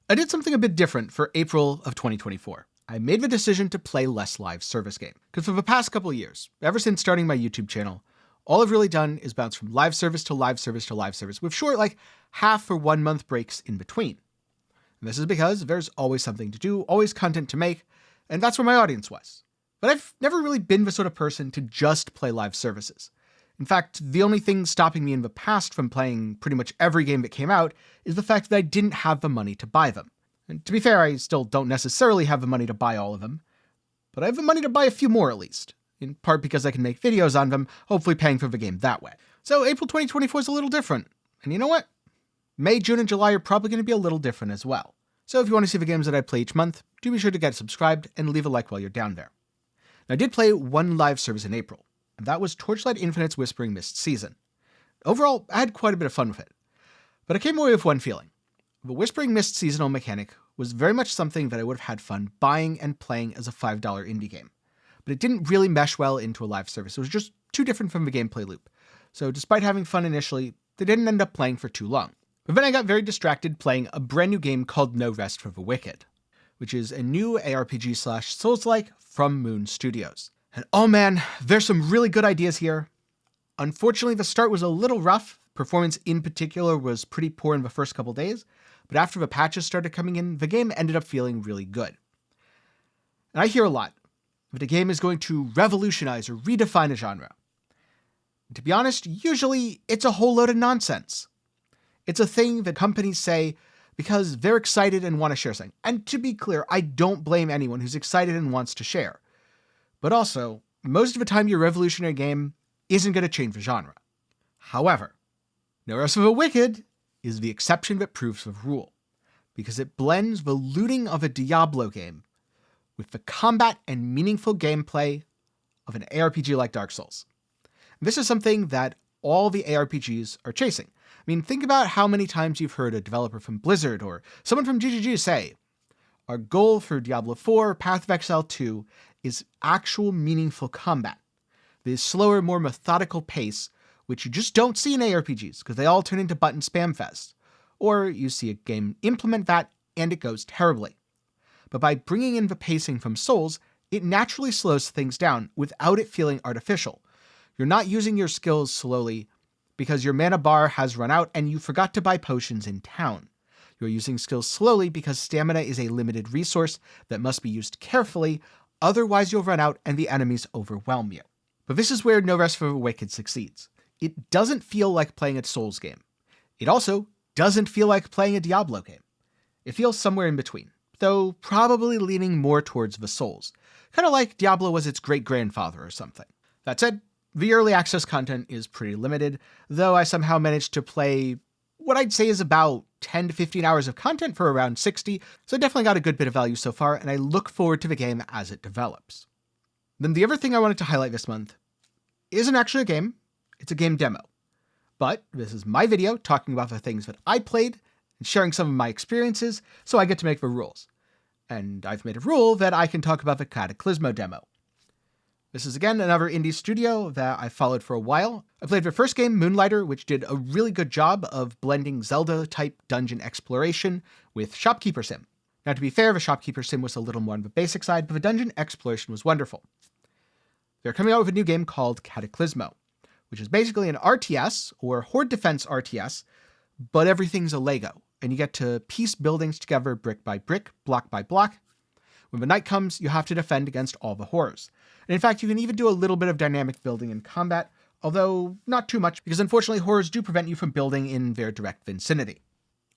I did something a bit different for April of 2024. I made the decision to play less live service game. Because for the past couple of years, ever since starting my YouTube channel, all I've really done is bounce from live service to live service to live service with short, half or 1 month breaks in between. And this is because there's always something to do, always content to make, and that's where my audience was. But I've never really been the sort of person to just play live services. In fact, the only thing stopping me in the past from playing pretty much every game that came out is the fact that I didn't have the money to buy them. And to be fair, I still don't necessarily have the money to buy all of them, but I have the money to buy a few more at least, in part because I can make videos on them, hopefully paying for the game that way. So April 2024 is a little different, and you know what? May, June, and July are probably going to be a little different as well. So if you want to see the games that I play each month, do be sure to get subscribed and leave a like while you're down there. Now, I did play one live service in April, and that was Torchlight Infinite's Whispering Mist season. Overall, I had quite a bit of fun with it, but I came away with one feeling. The Whispering Mist seasonal mechanic was very much something that I would have had fun buying and playing as a $5 indie game, but it didn't really mesh well into a live service. It was just too different from the gameplay loop. So despite having fun initially, they didn't end up playing for too long. But then I got very distracted playing a brand new game called No Rest for the Wicked, which is a new ARPG/Souls-like from Moon Studios. And oh man, there's some really good ideas here. Unfortunately, the start was a little rough. Performance in particular was pretty poor in the first couple days, but after the patches started coming in, the game ended up feeling really good. And I hear a lot that the game is going to revolutionize or redefine a genre. And to be honest, usually it's a whole load of nonsense. It's a thing that companies say because they're excited and want to share something. And to be clear, I don't blame anyone who's excited and wants to share. But also, most of the time your revolutionary game isn't going to change the genre. However, No Rest for the Wicked is the exception that proves the rule, because it blends the looting of a Diablo game with the combat and meaningful gameplay of an ARPG like Dark Souls. This is something that all the ARPGs are chasing. I mean, think about how many times you've heard a developer from Blizzard or someone from GGG say, our goal for Diablo 4, Path of Exile 2 is actual meaningful combat. The slower, more methodical pace, which you just don't see in ARPGs because they all turn into button spam fest. Or you see a game implement that and it goes terribly. But by bringing in the pacing from Souls, it naturally slows things down without it feeling artificial. You're not using your skills slowly because your mana bar has run out and you forgot to buy potions in town. You're using skills slowly because stamina is a limited resource that must be used carefully, otherwise you'll run out and the enemies overwhelm you. But this is where No Rest for the Wicked succeeds. It doesn't feel like playing a Souls game. It also doesn't feel like playing a Diablo game. It feels somewhere in between, though probably leaning more towards the Souls. Kind of like Diablo was its great-grandfather or something. That said, the early access content is pretty limited, though I somehow managed to play what I'd say is about 10 to 15 hours of content for around 60, so I definitely got a good bit of value so far, and I look forward to the game as it develops. Then the other thing I wanted to highlight this month isn't actually a game, it's a game demo. But this is my video talking about the things that I played and sharing some of my experiences, so I get to make the rules. And I've made a rule that I can talk about the Cataclismo demo. This is again another indie studio that I followed for a while. I played their first game, Moonlighter, which did a really good job of blending Zelda-type dungeon exploration with Shopkeeper Sim. Now to be fair, the Shopkeeper Sim was a little more on the basic side, but the dungeon exploration was wonderful. They're coming out with a new game called Cataclismo, which is basically an RTS, or Horde Defense RTS, but everything's a Lego, and you get to piece buildings together brick by brick, block by block. When the night comes, you have to defend against all the horrors. And in fact, you can even do a little bit of dynamic building in combat, although not too much, because unfortunately horrors do prevent you from building in their direct vicinity.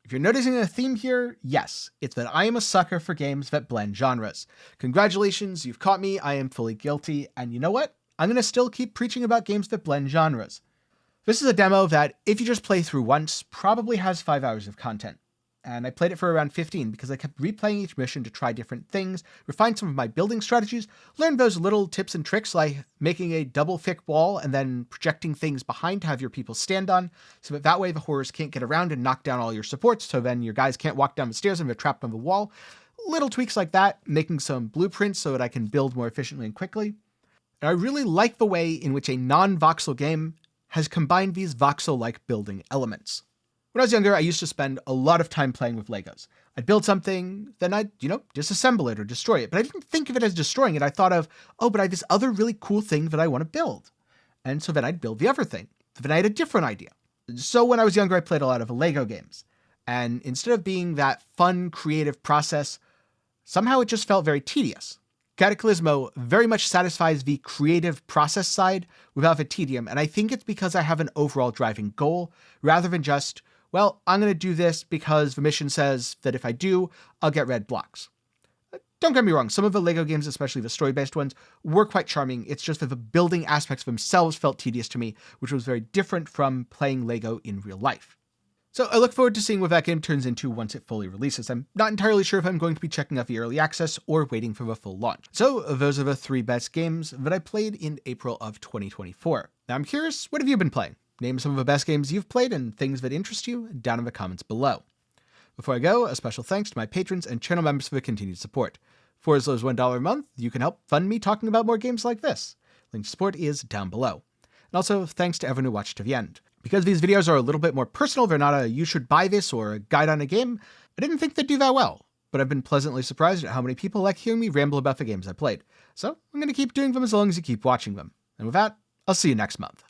If you're noticing a theme here, yes, it's that I am a sucker for games that blend genres. Congratulations, you've caught me, I am fully guilty, and you know what? I'm going to still keep preaching about games that blend genres. This is a demo that, if you just play through once, probably has 5 hours of content. And I played it for around 15 because I kept replaying each mission to try different things, refine some of my building strategies, learn those little tips and tricks like making a double thick wall and then projecting things behind to have your people stand on, so that way the horrors can't get around and knock down all your supports, so then your guys can't walk down the stairs and they're trapped on the wall. Little tweaks like that, making some blueprints so that I can build more efficiently and quickly. And I really like the way in which a non-voxel game has combined these voxel-like building elements. When I was younger, I used to spend a lot of time playing with Legos. I'd build something, then I'd, disassemble it or destroy it. But I didn't think of it as destroying it. I thought of, oh, but I have this other really cool thing that I want to build. And so then I'd build the other thing. Then I had a different idea. So when I was younger, I played a lot of Lego games. And instead of being that fun, creative process, somehow it just felt very tedious. Cataclismo very much satisfies the creative process side without the tedium, and I think it's because I have an overall driving goal, rather than just, well, I'm going to do this because the mission says that if I do, I'll get red blocks. Don't get me wrong, some of the Lego games, especially the story-based ones, were quite charming. It's just that the building aspects themselves felt tedious to me, which was very different from playing Lego in real life. So I look forward to seeing what that game turns into once it fully releases. I'm not entirely sure if I'm going to be checking out the early access or waiting for the full launch. So those are the 3 best games that I played in April of 2024. Now I'm curious, what have you been playing? Name some of the best games you've played and things that interest you down in the comments below. Before I go, a special thanks to my patrons and channel members for the continued support. For as low as $1 a month, you can help fund me talking about more games like this. Link to support is down below. And also, thanks to everyone who watched to the end. Because these videos are a little bit more personal, they're not a you should buy this or a guide on a game, I didn't think they'd do that well. But I've been pleasantly surprised at how many people like hearing me ramble about the games I played. So I'm going to keep doing them as long as you keep watching them. And with that, I'll see you next month.